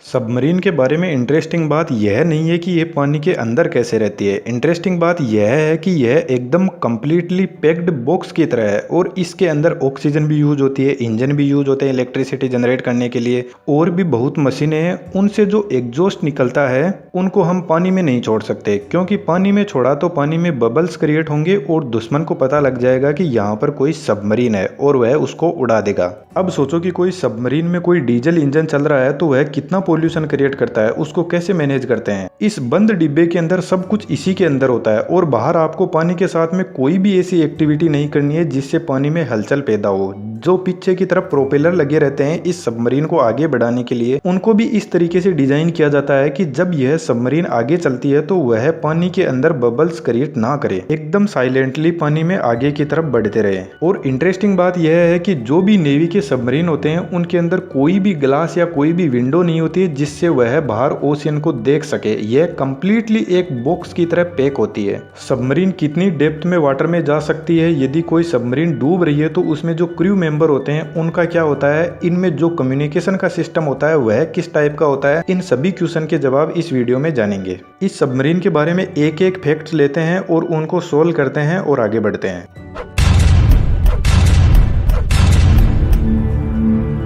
Submarine के बारे में इंटरेस्टिंग बात यह नहीं है कि यह पानी के अंदर कैसे रहती है। इंटरेस्टिंग बात यह है कि यह एकदम कंप्लीटली पैक्ड बॉक्स की तरह है और इसके अंदर ऑक्सीजन भी यूज होती है, इंजन भी यूज होते हैं इलेक्ट्रिसिटी जनरेट करने के लिए, और भी बहुत मशीनें हैं। उनसे जो एग्जॉस्ट निकलता है उनको हम पानी में नहीं छोड़ सकते, क्योंकि पानी में छोड़ा तो पानी में बबल्स क्रिएट होंगे और दुश्मन को पता लग जाएगा कि यहाँ पर कोई सबमरीन है और वह उसको उड़ा देगा। अब सोचो कि कोई सबमरीन में कोई डीजल इंजन चल रहा है तो वह कितना पॉल्यूशन क्रिएट करता है, उसको कैसे मैनेज करते हैं। इस बंद डिब्बे के अंदर सब कुछ इसी के अंदर होता है और बाहर आपको पानी के साथ में कोई भी ऐसी एक्टिविटी नहीं करनी है जिससे पानी में हलचल पैदा हो। जो पीछे की तरफ प्रोपेलर लगे रहते हैं इस सबमरीन को आगे बढ़ाने के लिए, उनको भी इस तरीके से डिजाइन किया जाता है कि जब यह सबमरीन आगे चलती है तो वह पानी के अंदर बबल्स क्रिएट ना करे, एकदम साइलेंटली पानी में आगे की तरफ बढ़ते रहे। और इंटरेस्टिंग बात यह है कि जो भी नेवी के सबमरीन होते हैं उनके अंदर कोई भी ग्लास या कोई भी विंडो नहीं होती है जिससे वह बाहर ओशियन को देख सके। यह कंप्लीटली एक बॉक्स की तरह पैक होती है। सबमरीन कितनी डेप्थ में वाटर में जा सकती है, यदि कोई सबमरीन डूब रही है तो उसमें जो क्रू मेंबर होते हैं उनका क्या होता है, इनमें जो कम्युनिकेशन का सिस्टम होता है वह किस टाइप का होता है, इन सभी क्वेश्चन के जवाब इस वीडियो में जानेंगे। इस सबमरीन के बारे में एक एक फैक्ट्स लेते हैं और उनको सोल्व करते हैं और आगे बढ़ते हैं।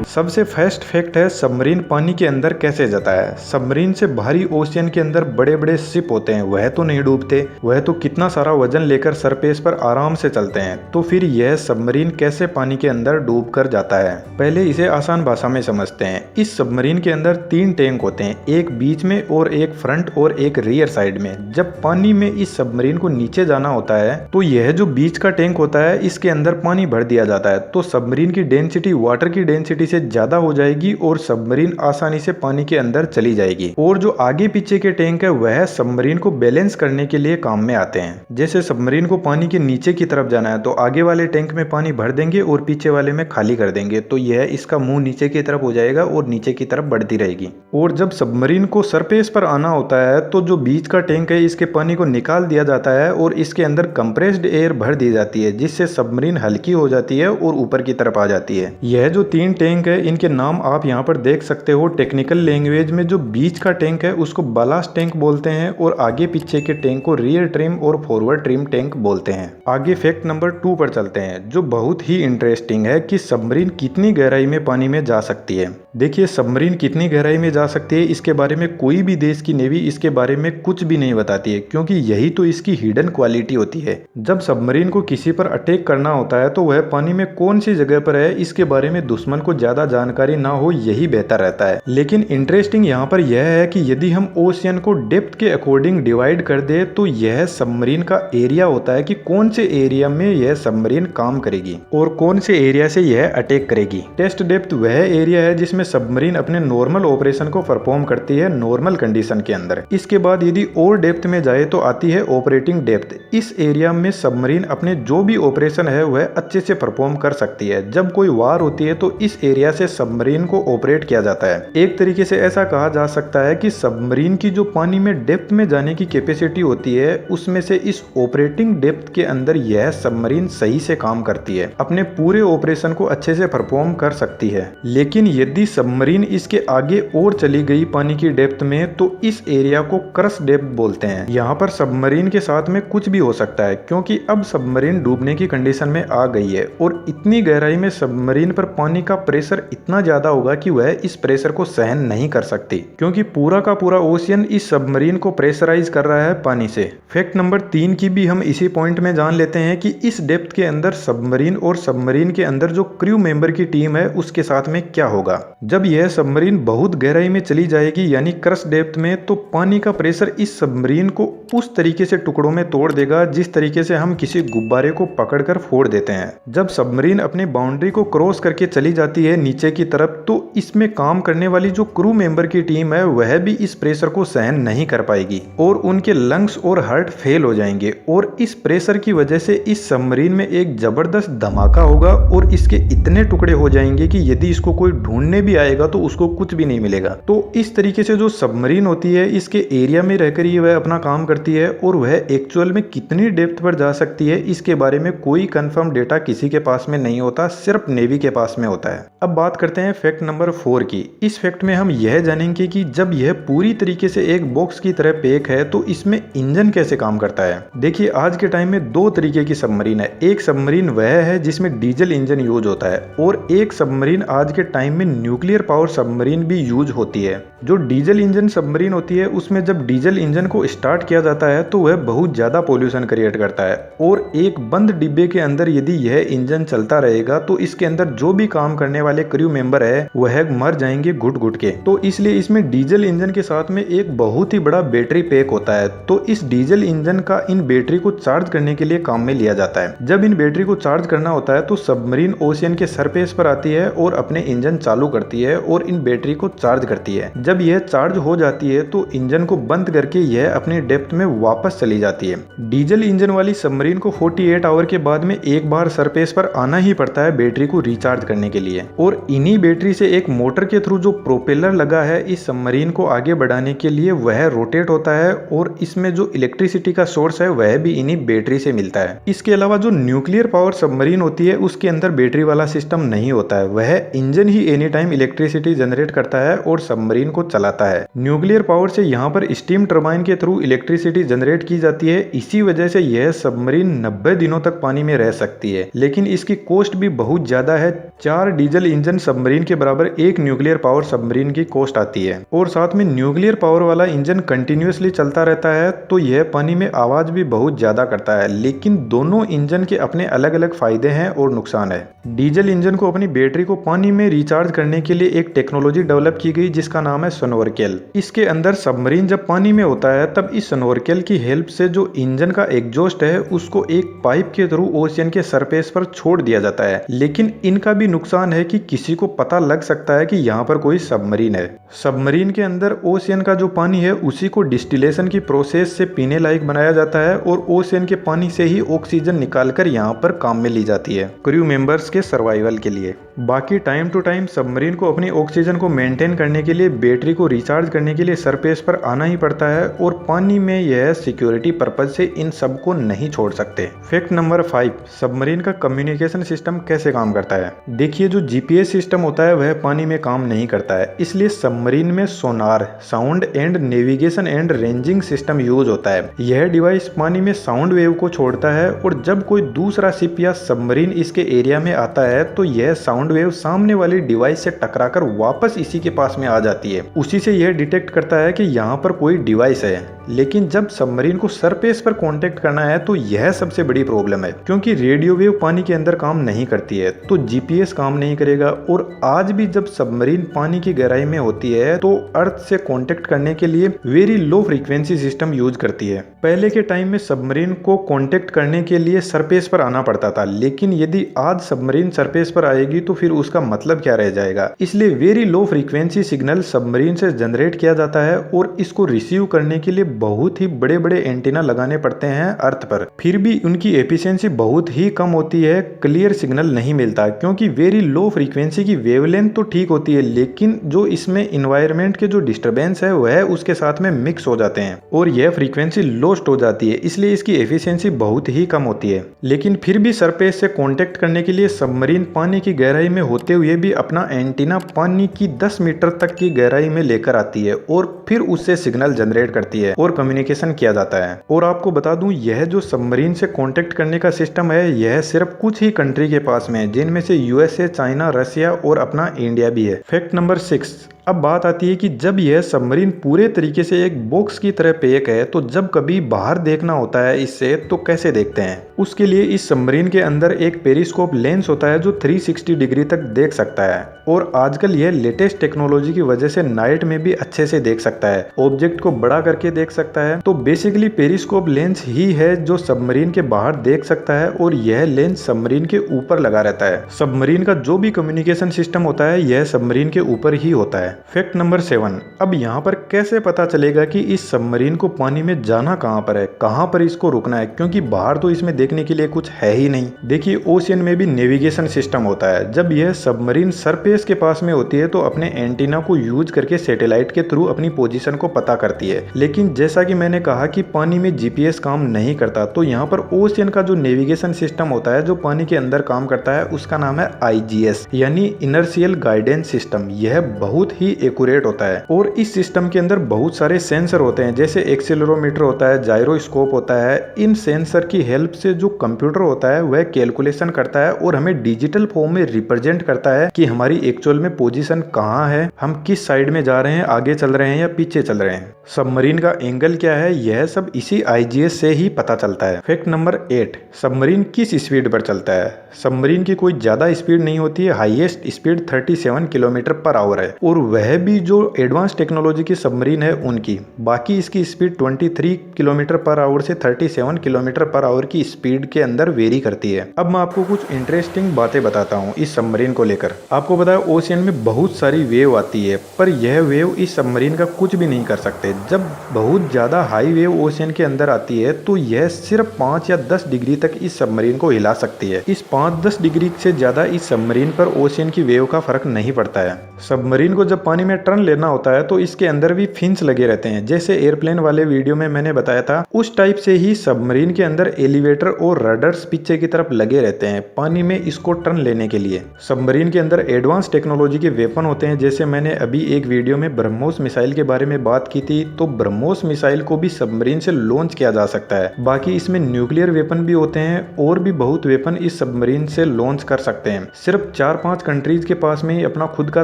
सबसे फर्स्ट फैक्ट है सबमरीन पानी के अंदर कैसे जाता है। सबमरीन से बाहरी ओशियन के अंदर बड़े बड़े शिप होते हैं, वह तो नहीं डूबते, वह तो कितना सारा वजन लेकर सरफेस पर आराम से चलते हैं। तो फिर यह सबमरीन कैसे पानी के अंदर डूब कर जाता है, पहले इसे आसान भाषा में समझते हैं। इस सबमरीन के अंदर 3 टैंक होते हैं, एक बीच में और एक फ्रंट और एक रियर साइड में। जब पानी में इस सबमरीन को नीचे जाना होता है तो यह जो बीच का टैंक होता है इसके अंदर पानी भर दिया जाता है, तो सबमरीन की डेंसिटी वाटर की डेंसिटी से ज्यादा हो जाएगी और सबमरीन आसानी से पानी के अंदर चली जाएगी। और जो आगे पीछे के टैंक है वह सबमरीन को बैलेंस करने के लिए काम में आते हैं। जैसे सबमरीन को पानी के नीचे की तरफ जाना है तो आगे वाले टैंक में पानी भर देंगे और पीछे वाले में खाली कर देंगे, तो यह इसका मुंह नीचे की तरफ हो जाएगा और नीचे की तरफ बढ़ती रहेगी। और जब सबमरीन को सरफेस पर आना होता है तो जो बीच का टैंक है इसके पानी को निकाल दिया जाता है और इसके अंदर कंप्रेस्ड एयर भर दी जाती है, जिससे सबमरीन हल्की हो जाती है और ऊपर की तरफ आ जाती है। यह जो 3 टैंक है इनके नाम आप यहाँ पर देख सकते हो। टेक्निकल लैंग्वेज में जो बीच का टैंक है उसको बालास्ट टैंक बोलते हैं और आगे पीछे के टैंक को रियर ट्रिम और फॉरवर्ड ट्रिम टैंक बोलते हैं। आगे फैक्ट नंबर 2 पर चलते हैं, जो बहुत ही इंटरेस्टिंग है कि सबमरीन कितनी गहराई में पानी में जा सकती है। देखिए सबमरीन कितनी गहराई में जा सकती है इसके बारे में कोई भी देश की नेवी इसके बारे में कुछ भी नहीं बताती है, क्योंकि यही तो इसकी हिडन क्वालिटी होती है। जब सबमरीन को किसी पर अटैक करना होता है तो वह पानी में कौन सी जगह पर है इसके बारे में दुश्मन को ज्यादा जानकारी ना हो, यही बेहतर रहता है। लेकिन इंटरेस्टिंग यहाँ पर यह है कि यदि हम ओशियन को डेप्थ के अकॉर्डिंग डिवाइड कर दे तो यह सबमरीन का एरिया होता है कि कौन से एरिया में यह सबमरीन काम करेगी और कौन से एरिया से यह अटैक करेगी। टेस्ट डेप्थ वह एरिया है जिसमें सबमरीन अपने नॉर्मल ऑपरेशन को परफॉर्म करती है नॉर्मल कंडीशन के अंदर। इसके बाद यदि और डेप्थ में जाए तो आती है ऑपरेटिंग डेप्थ। इस एरिया में सबमरीन अपने जो भी ऑपरेशन है वह अच्छे से परफॉर्म कर सकती है। जब कोई वार होती है तो इस एरिया से सबमरीन को ऑपरेट किया जाता है। एक तरीके से ऐसा कहा जा सकता है कि सबमरीन की जो पानी में डेप्थ में जाने की कैपेसिटी होती है उसमें से इस ऑपरेटिंग डेप्थ के अंदर यह सबमरीन सही से काम करती है, अपने पूरे ऑपरेशन को अच्छे से परफॉर्म कर सकती है। लेकिन यदि सबमरीन इसके आगे और चली गई पानी की डेप्थ में तो इस एरिया को क्रश डेप्थ बोलते हैं। यहाँ पर सबमरीन के साथ में कुछ भी हो सकता है, क्योंकि अब सबमरीन डूबने की कंडीशन में आ गई है और इतनी गहराई में सबमरीन पर पानी का प्रेशर इतना ज्यादा होगा कि वह इस प्रेशर को सहन नहीं कर सकती, क्योंकि पूरा का पूरा ओशियन इस सबमरीन को प्रेशराइज कर रहा है पानी से। फैक्ट नंबर 3 की भी हम इसी पॉइंट में जान लेते हैं कि इस डेप्थ के अंदर सबमरीन और सबमरीन के अंदर जो क्रू मेंबर की टीम है उसके साथ में क्या होगा। जब यह सबमरीन बहुत गहराई में चली जाएगी यानी क्रश डेप्थ में, तो पानी का प्रेशर इस सबमरीन को उस तरीके से टुकड़ों में तोड़ देगा जिस तरीके से हम किसी गुब्बारे को पकड़कर फोड़ देते हैं। जब सबमरीन अपनी बाउंड्री को क्रॉस करके चली जाती है नीचे की तरफ तो इसमें काम करने वाली जो क्रू मेंबर की टीम है वह भी इस प्रेशर को सहन नहीं कर पाएगी और उनके लंग्स और हार्ट फेल हो जाएंगे और इस प्रेशर की वजह से इस सबमरीन में एक जबरदस्त धमाका होगा और इसके इतने टुकड़े हो जाएंगे कि यदि इसको कोई ढूंढने भी आएगा तो उसको कुछ भी नहीं मिलेगा। तो इस तरीके से जो सबमरीन होती है इसके एरिया में रहकर ही वह अपना काम करती है और वह एक्चुअल में कितनी डेप्थ पर जा सकती है इसके बारे में कोई कंफर्म डेटा किसी के पास में नहीं होता, सिर्फ नेवी के पास में होता है। अब बात करते हैं फैक्ट नंबर 4 की। इस फैक्ट में हम यह जानेंगे कि जब यह पूरी तरीके से एक बॉक्स की तरह पैक है तो इसमें इंजन कैसे काम करता है। देखिए आज के टाइम में दो तरीके की सबमरीन है। एक सबमरीन वह है जिसमें डीजल इंजन यूज होता है और एक सबमरीन आज के टाइम में न्यूक्लियर पावर सबमरीन भी यूज होती है। जो डीजल इंजन सबमरीन होती है उसमें जब डीजल इंजन को स्टार्ट किया जाता है तो वह बहुत ज्यादा पोल्यूशन क्रिएट करता है और एक बंद डिब्बे के अंदर यदि यह इंजन चलता रहेगा तो इसके अंदर जो भी काम करने वाले क्रू मेंबर है वह मर जाएंगे घुट घुट के। तो इसलिए इसमें डीजल इंजन के साथ में एक बहुत ही बड़ा बैटरी पैक होता है। तो इस डीजल इंजन का इन बैटरी को चार्ज करने के लिए काम में लिया जाता है। जब इन बैटरी को चार्ज करना होता है तो सबमरीन ओशियन के सरफेस पर आती है और अपने इंजन चालू करती है और इन बैटरी को चार्ज करती है। जब यह चार्ज हो जाती है तो इंजन को बंद करके यह अपनी डेप्थ में वापस चली जाती है। डीजल इंजन वाली सबमरीन को 48 आवर के बाद में एक बार सरफेस पर आना ही पड़ता है बैटरी को रिचार्ज करने के लिए और इन्हीं बैटरी से एक मोटर के थ्रू जो प्रोपेलर लगा है इस सबमरीन को आगे बढ़ाने के लिए वह रोटेट होता है और इसमें जो इलेक्ट्रिसिटी का सोर्स है वह भी इन्हीं बैटरी से मिलता है। इसके अलावा जो न्यूक्लियर पावर सबमरीन होती है उसके अंदर बैटरी वाला सिस्टम नहीं होता है। वह इंजन ही एनी टाइम इलेक्ट्रिसिटी जनरेट करता है और सबमरीन को चलाता है। न्यूक्लियर पावर से यहाँ पर स्टीम टरबाइन के थ्रू इलेक्ट्रिसिटी जनरेट की जाती है। इसी वजह से यह सबमरीन 90 दिनों तक पानी में रह सकती है, लेकिन इसकी कॉस्ट भी बहुत ज्यादा है। 4 डीजल इंजन सबमरीन के बराबर एक न्यूक्लियर पावर सबमरीन की कॉस्ट आती है और साथ में न्यूक्लियर पावर वाला इंजन कंटिन्यूअसली चलता रहता है तो यह पानी में आवाज भी बहुत ज्यादा करता है। लेकिन दोनों इंजन के अपने अलग अलग फायदे हैं और नुकसान है। डीजल इंजन को अपनी बैटरी को पानी में रिचार्ज करने के लिए एक टेक्नोलॉजी डेवलप की गई जिसका नाम है स्नोरकेल। इसके अंदर सबमरीन जब पानी में होता है तब इस स्नोरकेल की हेल्प से जो इंजन का एग्जॉस्ट है उसको एक पाइप के थ्रू ओशियन के सरफेस पर छोड़ दिया जाता है। लेकिन इनका भी नुकसान है कि किसी को पता लग सकता है कि यहाँ पर कोई सबमरीन है। सबमरीन के अंदर ओशियन का जो पानी है उसी को डिस्टिलेशन की प्रोसेस से पीने लायक बनाया जाता है और ओशियन के पानी से ही ऑक्सीजन निकालकर यहाँ पर काम में ली जाती है क्रू मेंबर्स के सर्वाइवल के लिए। बाकी टाइम टू टाइम सबमरीन को अपनी ऑक्सीजन को मेंटेन करने के लिए बैटरी को रिचार्ज करने के लिए सरफेस पर आना ही पड़ता है और पानी में यह सिक्योरिटी पर्पज से इन सब को नहीं छोड़ सकते। फैक्ट नंबर 5, सबमरीन का कम्युनिकेशन सिस्टम कैसे काम करता है। देखिए जो जीपीएस सिस्टम होता है वह पानी में काम नहीं करता है, इसलिए सबमरीन में sonar, sound and navigation and ranging system use होता है। यह डिवाइस पानी में साउंड वेव को छोड़ता है और जब कोई दूसरा शिप या सबमरीन इसके एरिया में आता है तो यह साउंड वेव सामने वाली डिवाइस से टकराकर वापस इसी के पास में आ जाती है। उसी से यह डिटेक्ट करता है कि यहाँ पर कोई डिवाइस है। लेकिन जब सबमरीन को सरफेस पर कांटेक्ट करना है तो यह सबसे बड़ी प्रॉब्लम है, क्योंकि रेडियो वेव पानी के अंदर काम नहीं करती है तो जीपीएस काम नहीं करेगा। और आज भी जब सबमरीन पानी की गहराई में होती है तो अर्थ से कांटेक्ट करने के लिए very low frequency system use करती है। पहले के टाइम में सबमरीन को कांटेक्ट करने के लिए सरफेस पर आना पड़ता था, लेकिन यदि आज सबमरीन सरफेस पर आएगी तो फिर उसका मतलब क्या रह जाएगा। इसलिए very low frequency signal submarine से जनरेट किया जाता है और इसको रिसीव करने के लिए बहुत ही बड़े बड़े एंटीना लगाने पड़ते हैं अर्थ पर। फिर भी उनकी एफिशिएंसी बहुत ही कम होती है, क्लियर सिग्नल नहीं मिलता, क्योंकि वेरी लो फ्रीक्वेंसी की वेवलेंथ तो ठीक होती है लेकिन जो इसमें इन्वायरमेंट के जो डिस्टरबेंस है वह उसके साथ में मिक्स हो जाते हैं और यह फ्रीक्वेंसी लॉस्ट हो जाती है, इसलिए इसकी एफिशिएंसी बहुत ही कम होती है। लेकिन फिर भी सरफेस से कांटेक्ट करने के लिए सबमरीन पानी की गहराई में होते हुए भी अपना एंटीना पानी की 10 मीटर तक की गहराई में लेकर आती है और फिर उससे सिग्नल जनरेट करती है और कम्युनिकेशन किया जाता है। और आपको बता दूं यह जो सबमरीन से कांटेक्ट करने का सिस्टम है यह सिर्फ कुछ ही कंट्री के पास में है, जिनमें से यूएसए, चाइना, रशिया और अपना इंडिया भी है। फैक्ट नंबर 6, अब बात आती है कि जब यह सबमरीन पूरे तरीके से एक बॉक्स की तरह पैक है तो जब कभी बाहर देखना होता है इससे तो कैसे देखते हैं। उसके लिए इस सबमरीन के अंदर एक पेरिस्कोप लेंस होता है जो 360 डिग्री तक देख सकता है और आजकल यह लेटेस्ट टेक्नोलॉजी की वजह से नाइट में भी अच्छे से देख सकता है, ऑब्जेक्ट को बड़ा करके देख सकता है। तो बेसिकली पेरिस्कोप लेंस ही है जो सबमरीन के बाहर देख सकता है और यह लेंस सबमरीन के ऊपर लगा रहता है। सबमरीन का जो भी कम्युनिकेशन सिस्टम होता है यह सबमरीन के ऊपर ही होता है। फैक्ट नंबर 7, अब यहाँ पर कैसे पता चलेगा कि इस सबमरीन को पानी में जाना कहाँ पर है, कहाँ पर इसको रुकना है, क्योंकि बाहर तो इसमें देखने के लिए कुछ है ही नहीं। देखिए ओशियन में भी नेविगेशन सिस्टम होता है। जब यह सबमरीन सरफेस के पास में होती है तो अपने एंटीना को यूज करके सैटेलाइट के थ्रू अपनी पोजीशन को पता करती है। लेकिन जैसा कि मैंने कहा कि पानी में जीपीएस काम नहीं करता, तो यहाँ पर ओशियन का जो नेविगेशन सिस्टम होता है जो पानी के अंदर काम करता है उसका नाम है आईजीएस यानी इनर्शियल गाइडेंस सिस्टम। यह बहुत ही एक्यूरेट होता है और इस सिस्टम के अंदर बहुत सारे सेंसर होते हैं, जैसे एक्सेलेरोमीटर होता है, जायरोस्कोप होता है। इन सेंसर की हेल्प से जो कंप्यूटर होता है वह कैलकुलेशन करता है और हमें डिजिटल फॉर्म में रिप्रेजेंट करता है कि हमारी एक्चुअल में पोजीशन कहाँ है, हम किस साइड में जा रहे हैं, आगे चल रहे हैं या पीछे चल रहे हैं, सबमरीन का एंगल क्या है, यह सब इसी आईजीएस से ही पता चलता है। फैक्ट नंबर 8, सबमरीन किस स्पीड पर चलता है। सबमरीन की कोई ज्यादा स्पीड नहीं होती है, highest speed 37 kilometre per hour है और वह भी जो एडवांस टेक्नोलॉजी की सबमरीन है उनकी। बाकी इसकी स्पीड 23 किलोमीटर पर आवर से 37 किलोमीटर पर आवर की स्पीड के अंदर वेरी करती है। अब मैं आपको कुछ इंटरेस्टिंग बातें बताता हूँ इस सबमरीन को लेकर। आपको पता है ओशियन में बहुत सारी वेव आती है, पर यह वेव इस सबमरीन का कुछ भी नहीं कर सकते। जब बहुत ज्यादा हाई वेव ओशियन के अंदर आती है तो यह सिर्फ 5 या 10 डिग्री तक इस सबमरीन को हिला सकती है। इस 5-10 डिग्री से ज्यादा इस सबमरीन पर ओशियन की वेव का फर्क नहीं पड़ता है। सबमरीन को जब पानी में टर्न लेना होता है तो इसके अंदर भी फिन्स लगे रहते हैं, जैसे एयरप्लेन वाले वीडियो में मैंने बताया था। उस टाइप से ही सबमरीन के अंदर एलिवेटर और रडर्स पीछे की तरफ लगे रहते हैं पानी में इसको टर्न लेने के लिए। सबमरीन के अंदर एडवांस टेक्नोलॉजी के वेपन होते हैं, जैसे मैंने अभी एक वीडियो में ब्रह्मोस मिसाइल के बारे में बात की थी, तो ब्रह्मोस मिसाइल को भी सबमरीन से लॉन्च किया जा सकता है। बाकी इसमें न्यूक्लियर वेपन भी होते हैं और भी बहुत वेपन इस सबमरीन से लॉन्च कर सकते हैं। सिर्फ 4-5 कंट्रीज के पास में ही अपना खुद का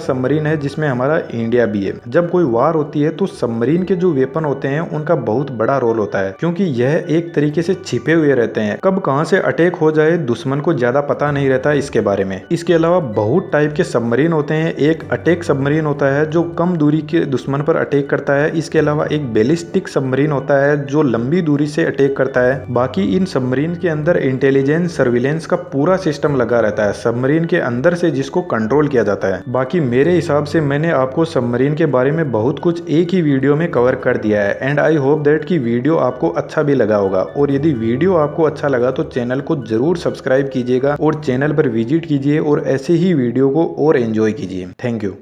सबमरीन है, जिसमें हमारा इंडिया भी है। जब कोई वार होती है तो सबमरीन के जो वेपन होते हैं उनका बहुत बड़ा रोल होता है, क्योंकि यह एक तरीके से छिपे हुए रहते हैं। कब कहां से अटैक हो जाए दुश्मन को ज्यादा पता नहीं रहता इसके बारे में। इसके अलावा बहुत टाइप के सबमरीन होते हैं। एक अटैक सबमरीन होता है जो कम दूरी के दुश्मन पर अटैक करता है। इसके अलावा एक बैलिस्टिक सबमरीन होता है जो लंबी दूरी से अटैक करता है। बाकी इन सबमरीन के अंदर इंटेलिजेंस सर्विलेंस का पूरा सिस्टम लगा रहता है सबमरीन के अंदर से, जिसको कंट्रोल किया जाता है। बाकी मेरे हिसाब से मैंने आपको सबमरीन के बारे में बहुत कुछ एक ही वीडियो में कवर कर दिया है एंड आई होप दैट कि वीडियो आपको अच्छा भी लगा होगा। और यदि वीडियो आपको अच्छा लगा तो चैनल को जरूर सब्सक्राइब कीजिएगा और चैनल पर विजिट कीजिए और ऐसे ही वीडियो को और एंजॉय कीजिए। Thank you.